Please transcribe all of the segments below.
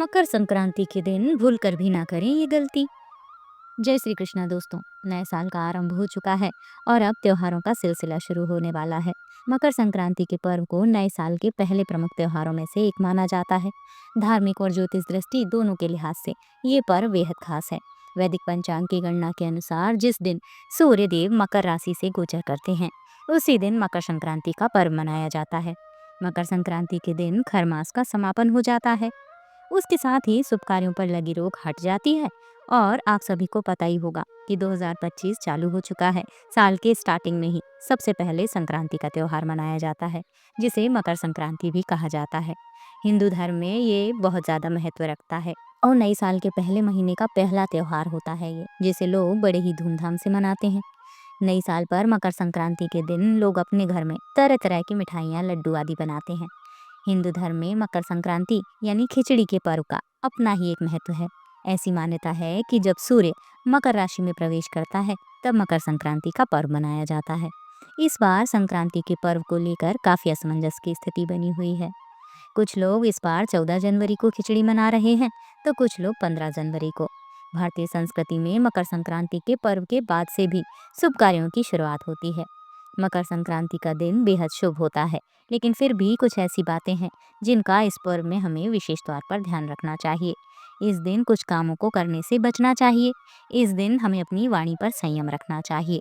मकर संक्रांति के दिन भूल कर भी ना करें ये गलती। जय श्री कृष्णा दोस्तों। नए साल का आरंभ हो चुका है और अब त्योहारों का सिलसिला शुरू होने वाला है। मकर संक्रांति के पर्व को नए साल के पहले प्रमुख त्योहारों में से एक माना जाता है। धार्मिक और ज्योतिष दृष्टि दोनों के लिहाज से ये पर्व बेहद खास है। वैदिक पंचांग की गणना के अनुसार जिस दिन सूर्य देव मकर राशि से गोचर करते हैं उसी दिन मकर संक्रांति का पर्व मनाया जाता है। मकर संक्रांति के दिन खर मास का समापन हो जाता है। उसके साथ ही शुभ कार्यों पर लगी रोक हट जाती है। और आप सभी को पता ही होगा कि 2025 चालू हो चुका है। साल के स्टार्टिंग में ही सबसे पहले संक्रांति का त्योहार मनाया जाता है, जिसे मकर संक्रांति भी कहा जाता है। हिंदू धर्म में ये बहुत ज्यादा महत्व रखता है और नए साल के पहले महीने का पहला त्योहार होता है ये, जिसे लोग बड़े ही धूमधाम से मनाते हैं। नई साल पर मकर संक्रांति के दिन लोग अपने घर में तरह तरह की मिठाइयाँ, लड्डू आदि बनाते हैं। हिंदू धर्म में मकर संक्रांति यानी खिचड़ी के पर्व का अपना ही एक महत्व है। ऐसी मान्यता है कि जब सूर्य मकर राशि में प्रवेश करता है तब मकर संक्रांति का पर्व मनाया जाता है। इस बार संक्रांति के पर्व को लेकर काफी असमंजस की स्थिति बनी हुई है। कुछ लोग इस बार 14 जनवरी को खिचड़ी मना रहे हैं तो कुछ लोग 15 जनवरी को। भारतीय संस्कृति में मकर संक्रांति के पर्व के बाद से भी शुभ कार्यों की शुरुआत होती है। मकर संक्रांति का दिन बेहद शुभ होता है, लेकिन फिर भी कुछ ऐसी बातें हैं जिनका इस पर्व में हमें विशेष तौर पर ध्यान रखना चाहिए। इस दिन कुछ कामों को करने से बचना चाहिए। इस दिन हमें अपनी वाणी पर संयम रखना चाहिए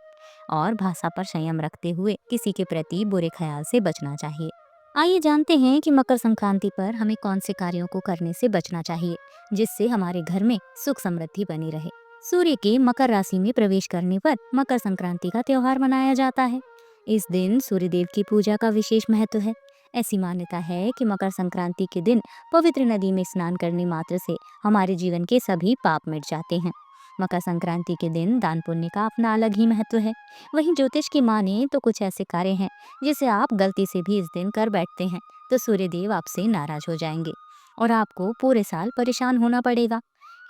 और भाषा पर संयम रखते हुए किसी के प्रति बुरे ख्याल से बचना चाहिए। आइए जानते हैं कि मकर संक्रांति पर हमें कौन से कार्यों को करने से बचना चाहिए जिससे हमारे घर में सुख समृद्धि बनी रहे। सूर्य के मकर राशि में प्रवेश करने पर मकर संक्रांति का त्योहार मनाया जाता है। इस दिन सूर्य देव की पूजा का विशेष महत्व है। ऐसी मान्यता है कि मकर संक्रांति के दिन पवित्र नदी में स्नान करने मात्र से हमारे जीवन के सभी पाप मिट जाते हैं। मकर संक्रांति के दिन दान पुण्य का अपना अलग ही महत्व है। वहीं ज्योतिष की माने तो कुछ ऐसे कार्य हैं जिसे आप गलती से भी इस दिन कर बैठते हैं तो सूर्य देव आपसे नाराज हो जाएंगे और आपको पूरे साल परेशान होना पड़ेगा।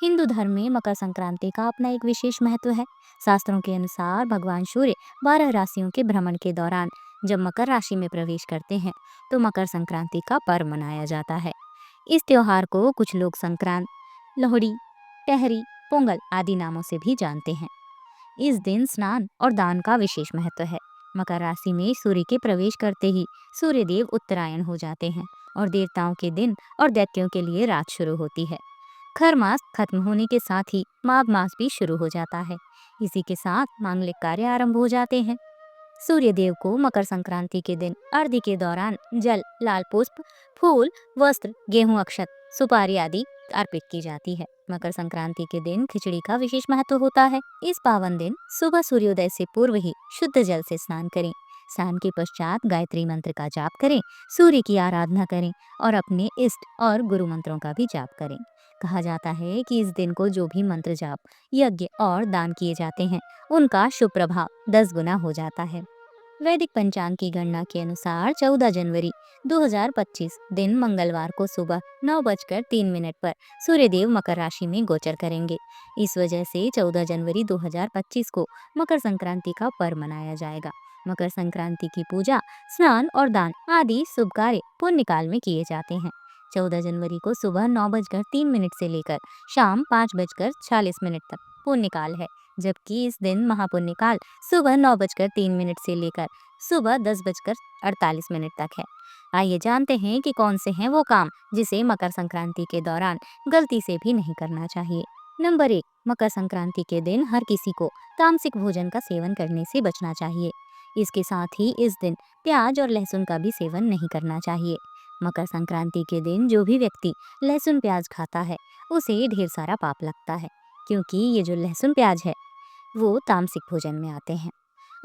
हिंदू धर्म में मकर संक्रांति का अपना एक विशेष महत्व है। शास्त्रों के अनुसार भगवान सूर्य 12 राशियों के भ्रमण के दौरान जब मकर राशि में प्रवेश करते हैं तो मकर संक्रांति का पर्व मनाया जाता है। इस त्योहार को कुछ लोग संक्रांत, लोहड़ी, टेहरी, पोंगल आदि नामों से भी जानते हैं। इस दिन स्नान और दान का विशेष महत्व है। मकर राशि में सूर्य के प्रवेश करते ही सूर्य देव उत्तरायण हो जाते हैं और देवताओं के दिन और दैत्यों के लिए रात शुरू होती है। खर मास खत्म होने के साथ ही माघ मास भी शुरू हो जाता है। इसी के साथ मांगलिक कार्य आरंभ हो जाते हैं। सूर्य देव को मकर संक्रांति के दिन अर्घ्य के दौरान जल, लाल पुष्प, फूल, वस्त्र, गेहूं, अक्षत, सुपारी आदि अर्पित की जाती है। मकर संक्रांति के दिन खिचड़ी का विशेष महत्व होता है। इस पावन दिन सुबह सूर्योदय से पूर्व ही शुद्ध जल से स्नान करें। स्नान के पश्चात गायत्री मंत्र का जाप करें, सूर्य की आराधना करें और अपने इष्ट और गुरु मंत्रों का भी जाप करें। कहा जाता है कि इस दिन को जो भी मंत्र जाप, यज्ञ और दान किए जाते हैं उनका शुभ प्रभाव 10 गुना हो जाता है। वैदिक पंचांग की गणना के अनुसार 14 जनवरी 2025 दिन मंगलवार को सुबह 9:03 पर सूर्यदेव मकर राशि में गोचर करेंगे। इस वजह से 14 जनवरी 2025 को मकर संक्रांति का पर्व मनाया जाएगा। मकर संक्रांति की पूजा, स्नान और दान आदि शुभ कार्य पुण्य काल में किए जाते हैं। 14 जनवरी को सुबह 9:03 से लेकर शाम 5:46 तक पुण्य काल है, जबकि इस दिन महापुण्य काल सुबह 9:03 से लेकर सुबह 10:48 तक है। आइए जानते हैं कि कौन से हैं वो काम जिसे मकर संक्रांति के दौरान गलती से भी नहीं करना चाहिए। नंबर 1, मकर संक्रांति के दिन हर किसी को तामसिक भोजन का सेवन करने से बचना चाहिए। इसके साथ ही इस दिन प्याज और लहसुन का भी सेवन नहीं करना चाहिए। मकर संक्रांति के दिन जो भी व्यक्ति लहसुन प्याज खाता है उसे ढेर सारा पाप लगता है, क्योंकि ये जो लहसुन प्याज है वो तामसिक भोजन में आते हैं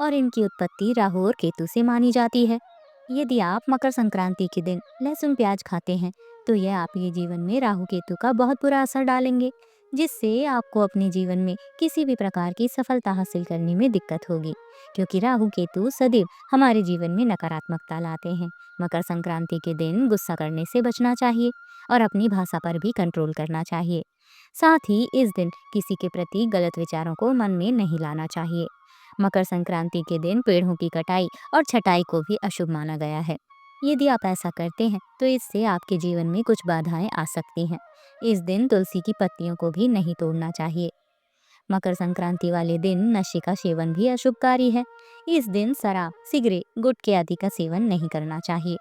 और इनकी उत्पत्ति राहु और केतु से मानी जाती है। यदि आप मकर संक्रांति के दिन लहसुन प्याज खाते हैं तो यह आपके जीवन में राहु केतु का बहुत बुरा असर डालेंगे, जिससे आपको अपने जीवन में किसी भी प्रकार की सफलता हासिल करने में दिक्कत होगी, क्योंकि राहु केतु सदैव हमारे जीवन में नकारात्मकता लाते हैं। मकर संक्रांति के दिन गुस्सा करने से बचना चाहिए और अपनी भाषा पर भी कंट्रोल करना चाहिए। साथ ही इस दिन किसी के प्रति गलत विचारों को मन में नहीं लाना चाहिए। मकर संक्रांति के दिन पेड़ों की कटाई और छटाई को भी अशुभ माना गया है। यदि आप ऐसा करते हैं तो इससे आपके जीवन में कुछ बाधाएं आ सकती हैं। इस दिन तुलसी की पत्तियों को भी नहीं तोड़ना चाहिए। मकर संक्रांति वाले दिन नशे का सेवन भी अशुभकारी है। इस दिन शराब, सिगरेट, गुटखे आदि का सेवन नहीं करना चाहिए।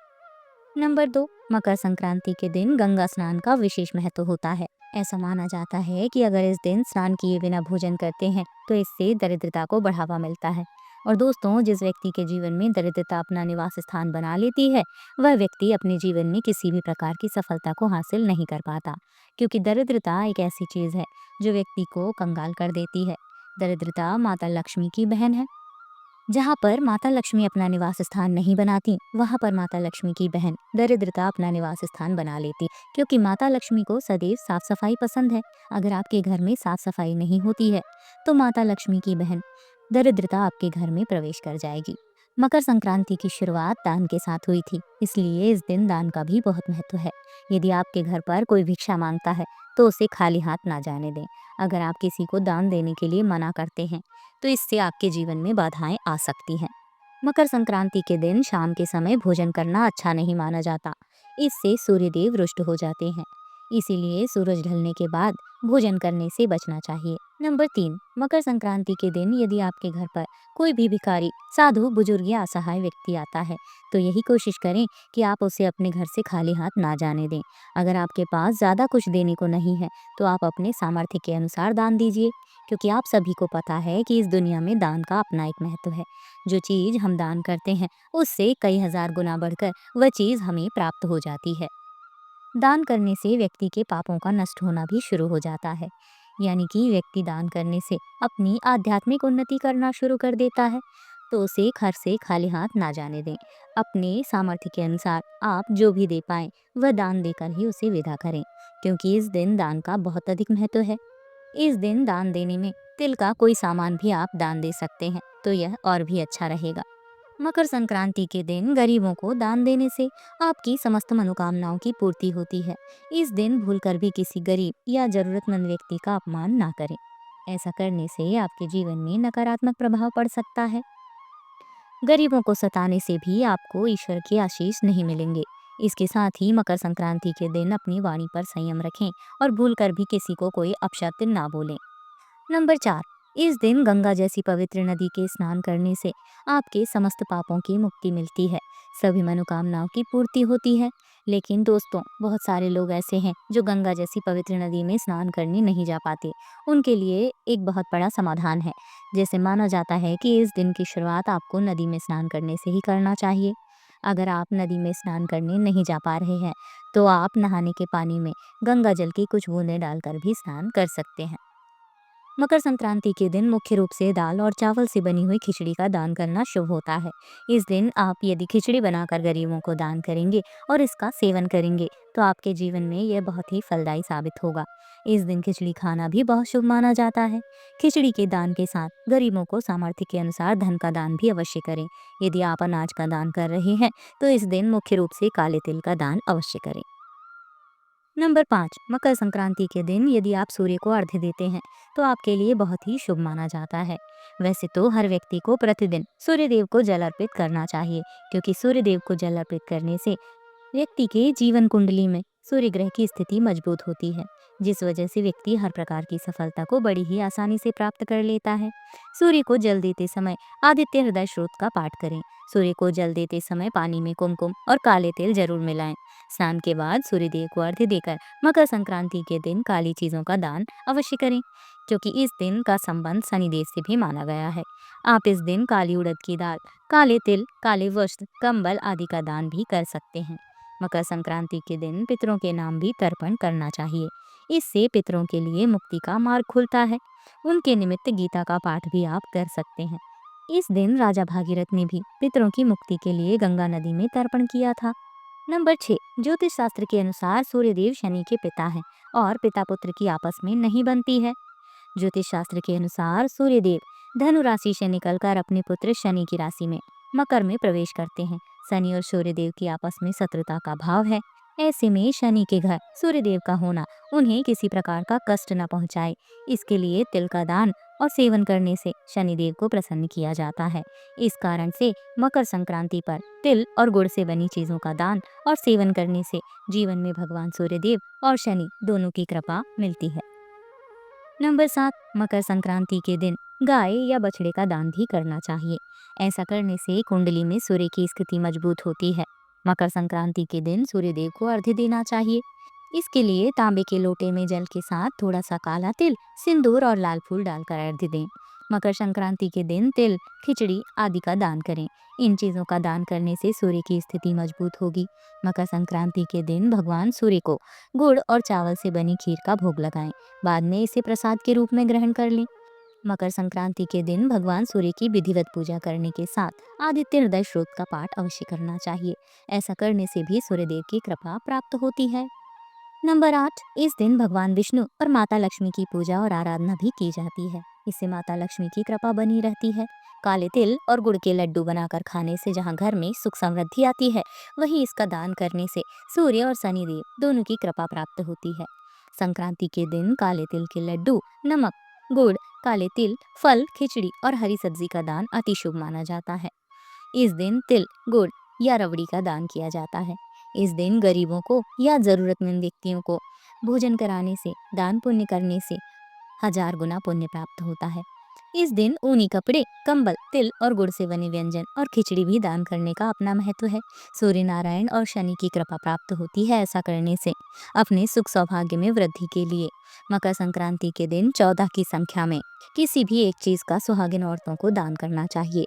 नंबर 2, मकर संक्रांति के दिन गंगा स्नान का विशेष महत्व होता है। ऐसा माना जाता है कि अगर इस दिन स्नान किए बिना भोजन करते हैं तो इससे दरिद्रता को बढ़ावा मिलता है। और दोस्तों, जिस व्यक्ति के जीवन में दरिद्रता अपना निवास स्थान बना लेती है, वह व्यक्ति अपने जीवन में किसी भी प्रकार की सफलता को हासिल नहीं कर पाता, क्योंकि दरिद्रता एक ऐसी चीज है जो व्यक्ति को कंगाल कर देती है। दरिद्रता माता लक्ष्मी की बहन है। जहाँ पर माता लक्ष्मी अपना निवास स्थान नहीं बनाती, वहाँ पर माता लक्ष्मी की बहन दरिद्रता अपना निवास स्थान बना लेती, क्योंकि माता लक्ष्मी को सदैव साफ सफाई पसंद है। अगर आपके घर में साफ सफाई नहीं होती है तो माता लक्ष्मी की बहन दरिद्रता आपके घर में प्रवेश कर जाएगी। मकर संक्रांति की शुरुआत दान के साथ हुई थी, इसलिए इस दिन दान का भी बहुत महत्व है। यदि आपके घर पर कोई भिक्षा मांगता है तो उसे खाली हाथ ना जाने दें। अगर आप किसी को दान देने के लिए मना करते हैं तो इससे आपके जीवन में बाधाएं आ सकती हैं। मकर संक्रांति के दिन शाम के समय भोजन करना अच्छा नहीं माना जाता। इससे सूर्यदेव रुष्ट हो जाते हैं। इसीलिए सूरज ढलने के बाद भोजन करने से बचना चाहिए। नंबर 3, मकर संक्रांति के दिन यदि आपके घर पर कोई भी भिखारी, साधु, बुजुर्ग या असहाय व्यक्ति आता है तो यही कोशिश करें कि आप उसे अपने घर से खाली हाथ ना जाने दें। अगर आपके पास ज्यादा कुछ देने को नहीं है तो आप अपने सामर्थ्य के अनुसार दान दीजिए, क्योंकि आप सभी को पता है कि इस दुनिया में दान का अपना एक महत्व है। जो चीज हम दान करते हैं उससे कई हजार गुना बढ़कर वह चीज हमें प्राप्त हो जाती है। दान करने से व्यक्ति के पापों का नष्ट होना भी शुरू हो जाता है। यानी कि व्यक्ति दान करने से अपनी आध्यात्मिक उन्नति करना शुरू कर देता है। तो उसे घर से खाली हाथ ना जाने दें। अपने सामर्थ्य के अनुसार आप जो भी दे पाएं वह दान देकर ही उसे विदा करें, क्योंकि इस दिन दान का बहुत अधिक महत्व है। इस दिन दान देने में तिल का कोई सामान भी आप दान दे सकते हैं तो यह और भी अच्छा रहेगा। मकर संक्रांति के दिन गरीबों को दान देने से आपकी समस्त मनोकामनाओं की पूर्ति होती है। इस दिन भूलकर भी किसी गरीब या जरूरतमंद व्यक्ति का अपमान ना करें। ऐसा करने से आपके जीवन में नकारात्मक प्रभाव पड़ सकता है। गरीबों को सताने से भी आपको ईश्वर के आशीष नहीं मिलेंगे। इसके साथ ही मकर संक्रांति के दिन अपनी वाणी पर संयम रखें और भूलकर भी किसी को कोई अपशब्द ना बोलें। नंबर 4, इस दिन गंगा जैसी पवित्र नदी के स्नान करने से आपके समस्त पापों की मुक्ति मिलती है। सभी मनोकामनाओं की पूर्ति होती है। लेकिन दोस्तों, बहुत सारे लोग ऐसे हैं जो गंगा जैसी पवित्र नदी में स्नान करने नहीं जा पाते। उनके लिए एक बहुत बड़ा समाधान है। जैसे माना जाता है कि इस दिन की शुरुआत आपको नदी में स्नान करने से ही करना चाहिए। अगर आप नदी में स्नान करने नहीं जा पा रहे हैं तो आप नहाने के पानी में गंगा जल की कुछ बूंदें डालकर भी स्नान कर सकते हैं। मकर संक्रांति के दिन मुख्य रूप से दाल और चावल से बनी हुई खिचड़ी का दान करना शुभ होता है। इस दिन आप यदि खिचड़ी बनाकर गरीबों को दान करेंगे और इसका सेवन करेंगे तो आपके जीवन में यह बहुत ही फलदायी साबित होगा। इस दिन खिचड़ी खाना भी बहुत शुभ माना जाता है। खिचड़ी के दान के साथ गरीबों को सामर्थ्य के अनुसार धन का दान भी अवश्य करें। यदि आप अनाज का दान कर रहे हैं तो इस दिन मुख्य रूप से काले तिल का दान अवश्य करें। नंबर 5, मकर संक्रांति के दिन यदि आप सूर्य को अर्घ्य देते हैं तो आपके लिए बहुत ही शुभ माना जाता है। वैसे तो हर व्यक्ति को प्रतिदिन सूर्य देव को जल अर्पित करना चाहिए, क्योंकि सूर्य देव को जल अर्पित करने से व्यक्ति के जीवन कुंडली में सूर्य ग्रह की स्थिति मजबूत होती है, जिस वजह से व्यक्ति हर प्रकार की सफलता को बड़ी ही आसानी से प्राप्त कर लेता है। सूर्य को जल देते समय आदित्य हृदय स्रोत का पाठ करें। सूर्य को जल देते समय पानी में कुमकुम और काले तिल जरूर मिलाएं। स्नान के बाद सूर्य देव को अर्घ्य देकर मकर संक्रांति के दिन काली चीजों का दान अवश्य करें, क्योंकि इस दिन का संबंध शनिदेव से भी माना गया है। आप इस दिन काली उड़द की दाल, काले तिल, काले वस्त्र, कंबल आदि का दान भी कर सकते हैं। मकर संक्रांति के दिन पितरों के नाम भी तर्पण करना चाहिए। इससे पितरों के लिए मुक्ति का मार्ग खुलता है। उनके निमित्त गीता का पाठ भी आप कर सकते हैं। इस दिन राजा भागीरथ ने भी पितरों की मुक्ति के लिए गंगा नदी में तर्पण किया था। नंबर 6, ज्योतिष शास्त्र के अनुसार सूर्यदेव शनि के पिता हैं और पिता पुत्र की आपस में नहीं बनती है। ज्योतिष शास्त्र के अनुसार सूर्यदेव धनु राशि से निकलकर अपने पुत्र शनि की राशि में मकर में प्रवेश करते हैं। शनि और सूर्यदेव की आपस में शत्रुता का भाव है। ऐसे में शनि के घर सूर्यदेव का होना उन्हें किसी प्रकार का कष्ट न पहुंचाए, इसके लिए तिल का दान और सेवन करने से शनिदेव को प्रसन्न किया जाता है। इस कारण से मकर संक्रांति पर तिल और गुड़ से बनी चीजों का दान और सेवन करने से जीवन में भगवान सूर्यदेव और शनि दोनों की कृपा मिलती है। नंबर 7, मकर संक्रांति के दिन गाय या बछड़े का दान भी करना चाहिए। ऐसा करने से कुंडली में सूर्य की स्थिति मजबूत होती है। मकर संक्रांति के दिन सूर्यदेव को अर्घ्य देना चाहिए। इसके लिए तांबे के लोटे में जल के साथ थोड़ा सा काला तिल, सिंदूर और लाल फूल डालकर अर्घ्य दें। मकर संक्रांति के दिन तिल, खिचड़ी आदि का दान करें। इन चीजों का दान करने से सूर्य की स्थिति मजबूत होगी। मकर संक्रांति के दिन भगवान सूर्य को गुड़ और चावल से बनी खीर का भोग लगाएं। बाद में इसे प्रसाद के रूप में ग्रहण कर लें। मकर संक्रांति के दिन भगवान सूर्य की विधिवत पूजा करने के साथ आदित्य हृदय स्त्रोत का पाठ अवश्य करना चाहिए। ऐसा करने से भी सूर्यदेव की कृपा प्राप्त होती है। नंबर 8, इस दिन भगवान विष्णु और माता लक्ष्मी की पूजा और आराधना भी की जाती है। इससे माता लक्ष्मी की कृपा बनी रहती है। काले तिल और गुड़ के लड्डू बनाकर खाने से जहाँ घर में सुख समृद्धि आती है, वहीं इसका दान करने से सूर्य और शनिदेव दोनों की कृपा प्राप्त होती है। संक्रांति के दिन काले तिल के लड्डू, नमक, गुड़, काले तिल, फल, खिचड़ी और हरी सब्जी का दान अति शुभ माना जाता है। इस दिन तिल, गुड़ या रबड़ी का दान किया जाता है। इस दिन गरीबों को या जरूरतमंद व्यक्तियों को भोजन कराने से, दान पुण्य करने से 1000 गुना पुण्य प्राप्त होता है। इस दिन ऊनी कपड़े, कंबल, तिल और गुड़ से बने व्यंजन और खिचड़ी भी दान करने का अपना महत्व है। सूर्य नारायण और शनि की कृपा प्राप्त होती है ऐसा करने से। अपने सुख सौभाग्य में वृद्धि के लिए मकर संक्रांति के दिन 14 की संख्या में किसी भी एक चीज का सुहागिन औरतों को दान करना चाहिए।